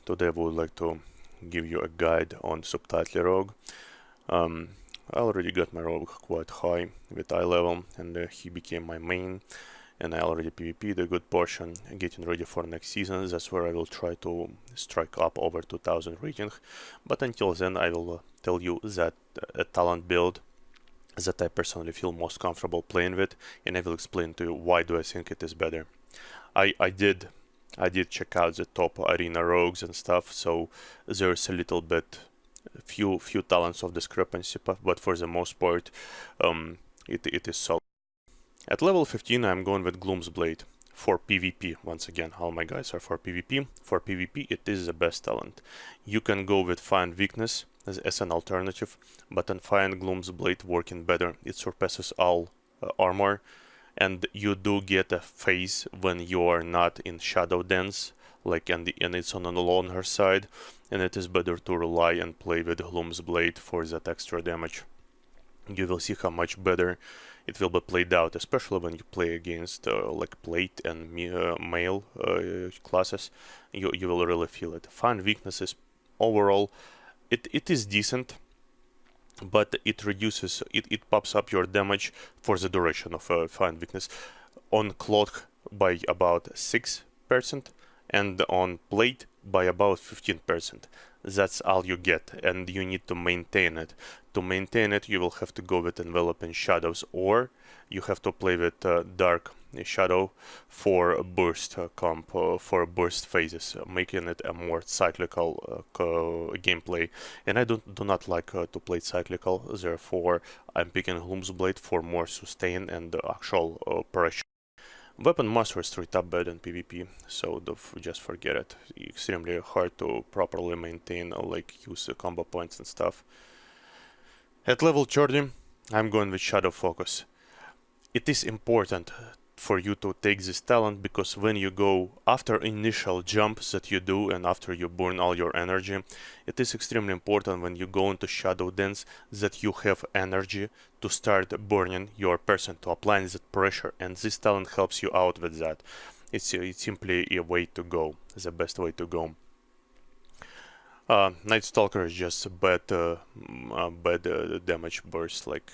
Today I would like to give you a guide on subtlety rogue. I already got my rogue quite high with eye level, and he became my main, and I already PvP'd a good portion, getting ready for next season. That's where I will try to strike up over 2000 rating, but until then I will tell you that a talent build that I personally feel most comfortable playing with, and I will explain to you why do I think it is better. I did check out the top arena rogues and stuff, so there's a little bit few talents of discrepancy, but for the most part it is solid. At level 15 I'm going with Gloom's Blade for PvP. Once again, all my guys are for PvP. For PvP it is the best talent. You can go with Find Weakness as an alternative, but I find Gloom's Blade working better. It surpasses all armor, and you do get a phase when you are not in Shadow Dance, like and it's on the longer side, and it is better to rely and play with Gloom's Blade for that extra damage. You will see how much better it will be played out, especially when you play against like plate and male classes. You will really feel it. Find Weaknesses overall, it is decent, but it reduces, it pops up your damage for the duration of Find Weakness on cloth by about 6% and on plate by about 15%. That's all you get, and you need to maintain it. To maintain it, you will have to go with Enveloping Shadows, or you have to play with Dark Shadow for burst comp, for burst phases, making it a more cyclical gameplay. And I do not like to play cyclical, therefore I'm picking Gloom's Blade for more sustain and actual pressure. Weapon Master is straight up better than PvP, so just forget it. Extremely hard to properly maintain, like use combo points and stuff. At level 30, I'm going with Shadow Focus. It is important for you to take this talent, because when you go after initial jumps that you do and after you burn all your energy, it is extremely important when you go into Shadow Dance that you have energy to start burning your person, to apply that pressure, and this talent helps you out with that. It's simply a way to go, the best way to go. Night Stalker is just a bad damage burst, like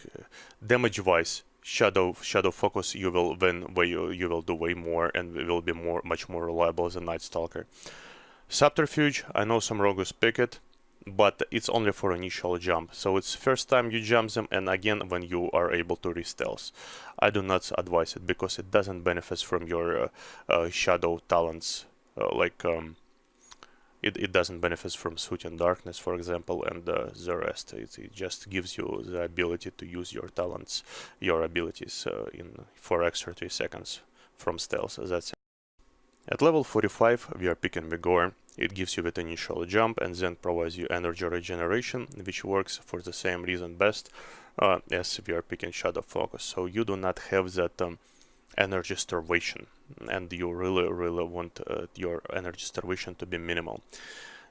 damage wise. Shadow Focus you will do way more, and it will be much more reliable as a Night Stalker. Subterfuge, I know some rogues pick it, but it's only for initial jump, so it's first time you jump them, and again when you are able to re-stealth. I do not advise it because it doesn't benefit from your shadow talents, it doesn't benefit from Suit and Darkness, for example, and the rest. It just gives you the ability to use your talents, your abilities for extra 3 seconds from stealth. That's it. At level 45 we are picking Vigor. It gives you the initial jump and then provides you energy regeneration, which works for the same reason best as we are picking Shadow Focus. So you do not have that energy starvation, and you really want your energy starvation to be minimal.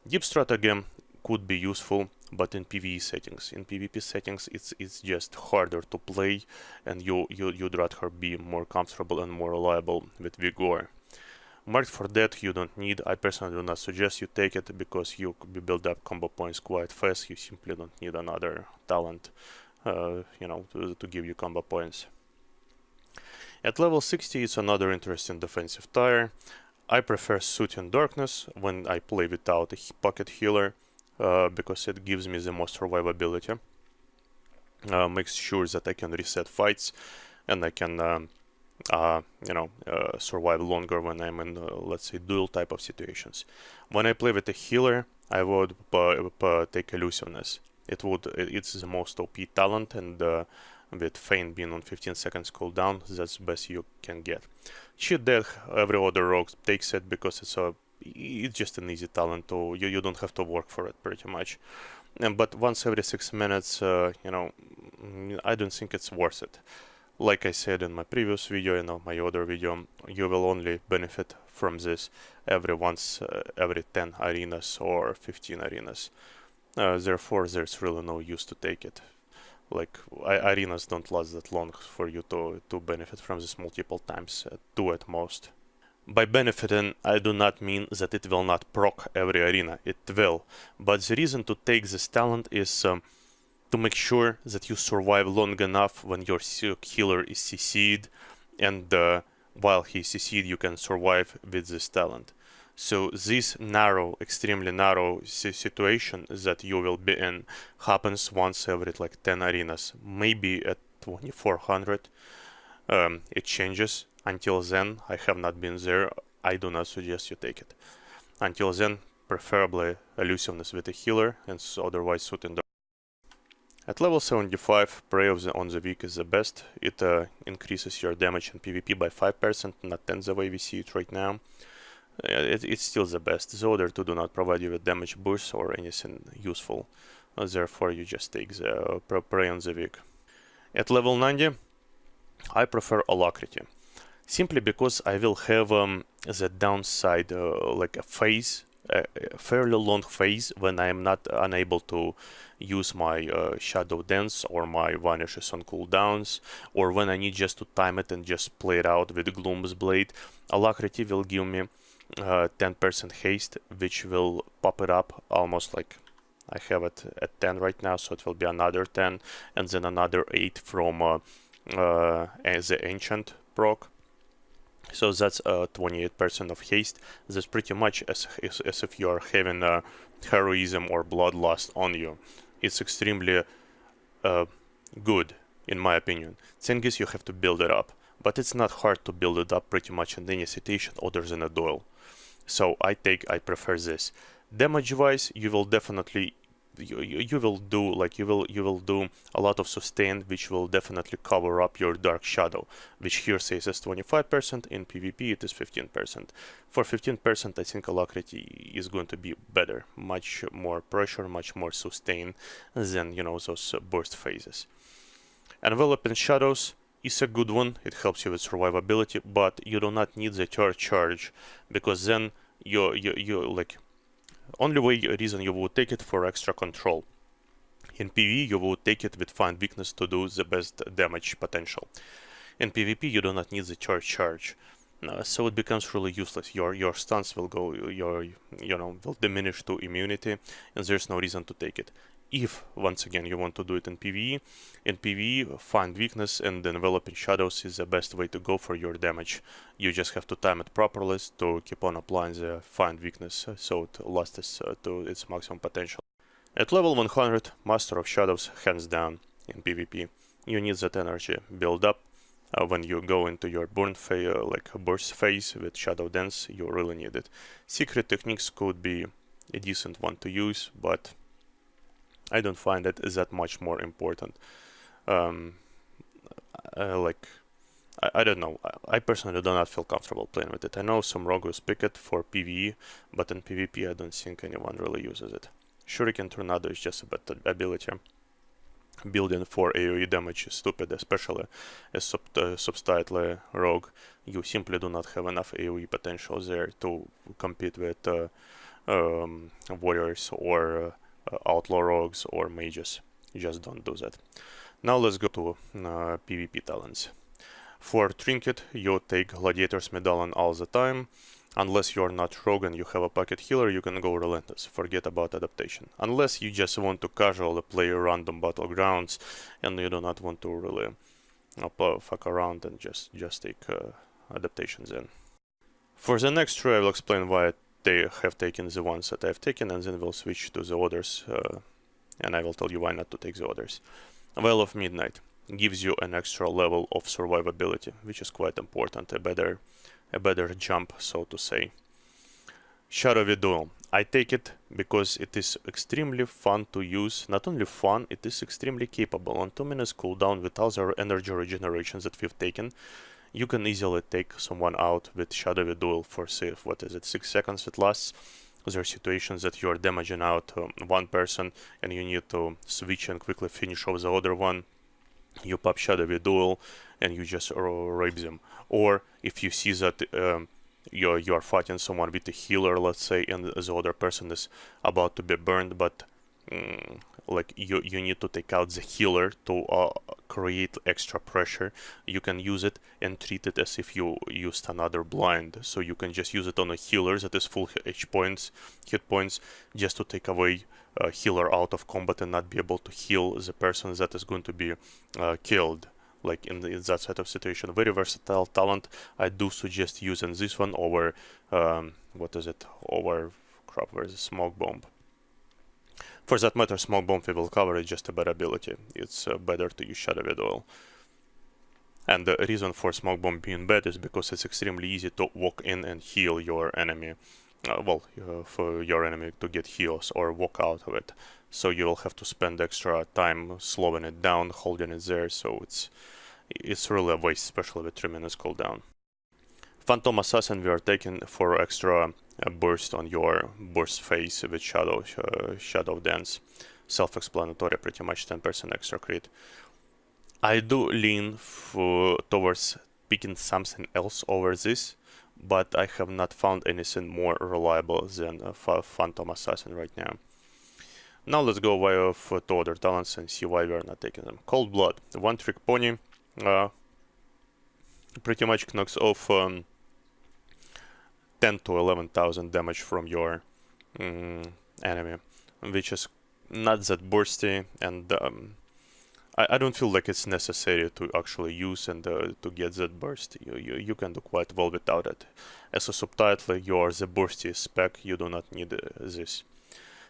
Deep Stratagem could be useful, but in PvE settings. In PvP settings it's just harder to play, and you'd rather be more comfortable and more reliable with Vigor. Marked for Death you don't need. I personally do not suggest you take it because you build up combo points quite fast. You simply don't need another talent to give you combo points. At level 60 it's another interesting defensive tire. I prefer Suit and Darkness when I play without a pocket healer, because it gives me the most survivability. Makes sure that I can reset fights, and I can survive longer when I'm in let's say duel type of situations. When I play with a healer I would take Elusiveness. It's the most OP talent, and with Feign being on 15 seconds cooldown, that's the best you can get. Cheat Death, every other rogue takes it because it's just an easy talent. You don't have to work for it pretty much. But once every 6 minutes, I don't think it's worth it. Like I said in my previous video, my other video, you will only benefit from this every 10 arenas or 15 arenas. Therefore, there's really no use to take it. Like arenas don't last that long for you to benefit from this multiple times, 2 at most. By benefiting, I do not mean that it will not proc every arena, it will, but the reason to take this talent is to make sure that you survive long enough when your healer is CC'd, and while he's CC'd you can survive with this talent. So this narrow, extremely narrow situation that you will be in happens once every like 10 arenas, maybe at 2400. It changes. Until then, I have not been there. I do not suggest you take it. Until then, preferably elusiveness with a healer, and otherwise suit in the. At level 75, Prey on the Weak is the best. It increases your damage in PvP by 5%, not 10 the way we see it right now. It's still the best. The other two do not provide you with damage boosts or anything useful. Therefore, you just take the Prey on the Weak. At level 90, I prefer Alacrity. Simply because I will have the downside, like a phase, a fairly long phase when I am not unable to use my Shadow Dance or my Vanishes on cooldowns, or when I need just to time it and just play it out with Gloom's Blade. Alacrity will give me 10% haste, which will pop it up almost like I have it at 10 right now, so it will be another 10, and then another 8 from the Ancient proc. So that's 28% of haste. That's pretty much as if you are having heroism or bloodlust on you. It's extremely good, in my opinion. Thing is, you have to build it up, but it's not hard to build it up pretty much in any situation other than a duel. So I prefer this. Damage-wise, you will definitely you will do a lot of sustain, which will definitely cover up your Dark Shadow, which here says is 25%. In PvP it is 15%. For 15%, I think Alacrity is going to be better, much more pressure, much more sustain than those burst phases. Enveloping Shadows is a good one. It helps you with survivability, but you do not need the third charge, because then you like. Only reason you would take it for extra control. In PvE you would take it with Find Weakness to do the best damage potential. In PvP you do not need the third charge, so it becomes really useless. Your stance will go, will diminish to immunity, and there's no reason to take it. If once again you want to do it in PvE, Find Weakness and Enveloping Shadows is the best way to go for your damage. You just have to time it properly to keep on applying the Find Weakness so it lasts to its maximum potential. At level 100, Master of Shadows, hands down in PvP. You need that energy build up. When you go into your burn phase, like a burst phase with Shadow Dance, you really need it. Secret techniques could be a decent one to use, but I don't find it that much more important. I don't know. I personally do not feel comfortable playing with it. I know some rogues pick it for PvE, but in PvP I don't think anyone really uses it. Shuriken Tornado is just a better ability. Building for AoE damage is stupid, especially as subtitly rogue. You simply do not have enough AoE potential there to compete with warriors or outlaw rogues or mages. You just don't do that. Now let's go to PvP talents. For Trinket, you take Gladiator's Medallion all the time. Unless you're not rogue and you have a pocket healer, you can go Relentless. Forget about adaptation. Unless you just want to casually play random battlegrounds and you do not want to really fuck around and just take adaptations in. For the next three, I will explain why they have taken the ones that I've taken, and then we'll switch to the others, and I will tell you why not to take the others. Veil of Midnight gives you an extra level of survivability, which is quite important, a better jump, so to say. Shadowy Duel. I take it because it is extremely fun to use. Not only fun, it is extremely capable. On 2 minutes cooldown with other energy regenerations that we've taken, you can easily take someone out with Shadowy Duel for, say, 6 seconds it lasts. There are situations that you are damaging out one person and you need to switch and quickly finish off the other one. You pop Shadowy Duel and you just rape them. Or if you see that you are fighting someone with a healer, let's say, and the other person is about to be burned, but like you need to take out the healer to create extra pressure. You can use it and treat it as if you used another blind. So you can just use it on a healer that is full hit points, just to take away healer out of combat and not be able to heal the person that is going to be killed. Like in that sort of situation. Very versatile talent. I do suggest using this one over over where's the smoke bomb. For that matter, smoke bomb we will cover is just a bad ability. It's better to use shadow widowal. And the reason for smoke bomb being bad is because it's extremely easy to walk in and heal your enemy. For your enemy to get heals or walk out of it. So you will have to spend extra time slowing it down, holding it there. So it's really a waste, especially with 3 minutes cooldown. Phantom Assassin we are taking for extra burst on your burst phase with shadow dance. Self-explanatory, pretty much 10% extra crit. I do lean towards picking something else over this, but I have not found anything more reliable than Phantom Assassin right now. Now let's go to other talents and see why we are not taking them. Cold Blood, one trick pony, pretty much knocks off 10 to 11,000 damage from your enemy, which is not that bursty, and I don't feel like it's necessary to actually use and to get that burst. You can do quite well without it. As a subtitle, you are the bursty spec, you do not need this.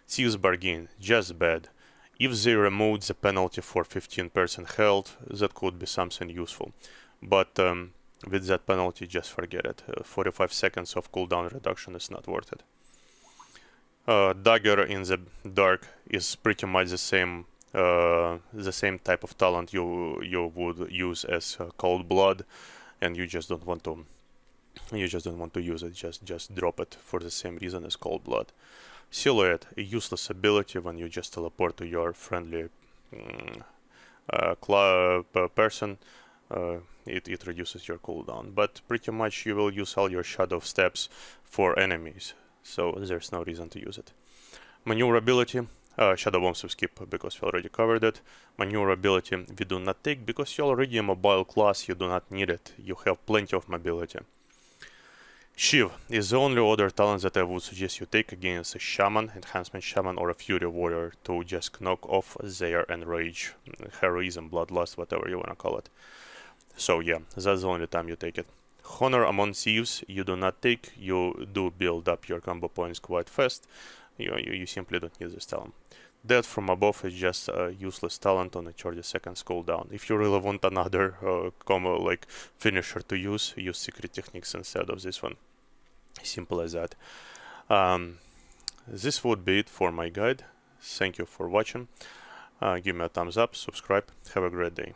Thieves Bargain, just bad. If they removed the penalty for 15% health, that could be something useful. But with that penalty, just forget it. 45 seconds of cooldown reduction is not worth it. Dagger in the Dark is pretty much the same type of talent you would use as Cold Blood, and you just don't want to use it. Just drop it for the same reason as Cold Blood. Silhouette, a useless ability when you just teleport to your friendly person. It reduces your cooldown, but pretty much you will use all your shadow steps for enemies, so there's no reason to use it. Maneuverability, shadow bombs we skip because we already covered it. Maneuverability we do not take because you're already a mobile class, you do not need it, you have plenty of mobility. Shiv is the only other talent that I would suggest you take against a Shaman, Enhancement Shaman, or a Fury Warrior to just knock off their Enrage, Heroism, Bloodlust, whatever you wanna call it. So yeah, that's the only time you take it. Honor Among Thieves you do not take, you do build up your combo points quite fast, you simply don't need this talent. Death from Above is just a useless talent on a 30 seconds cooldown. If you really want another combo like finisher to use Secret Techniques instead of this one. Simple as that. This would be it for my guide. Thank you for watching. Give me a thumbs up, subscribe. Have a great day.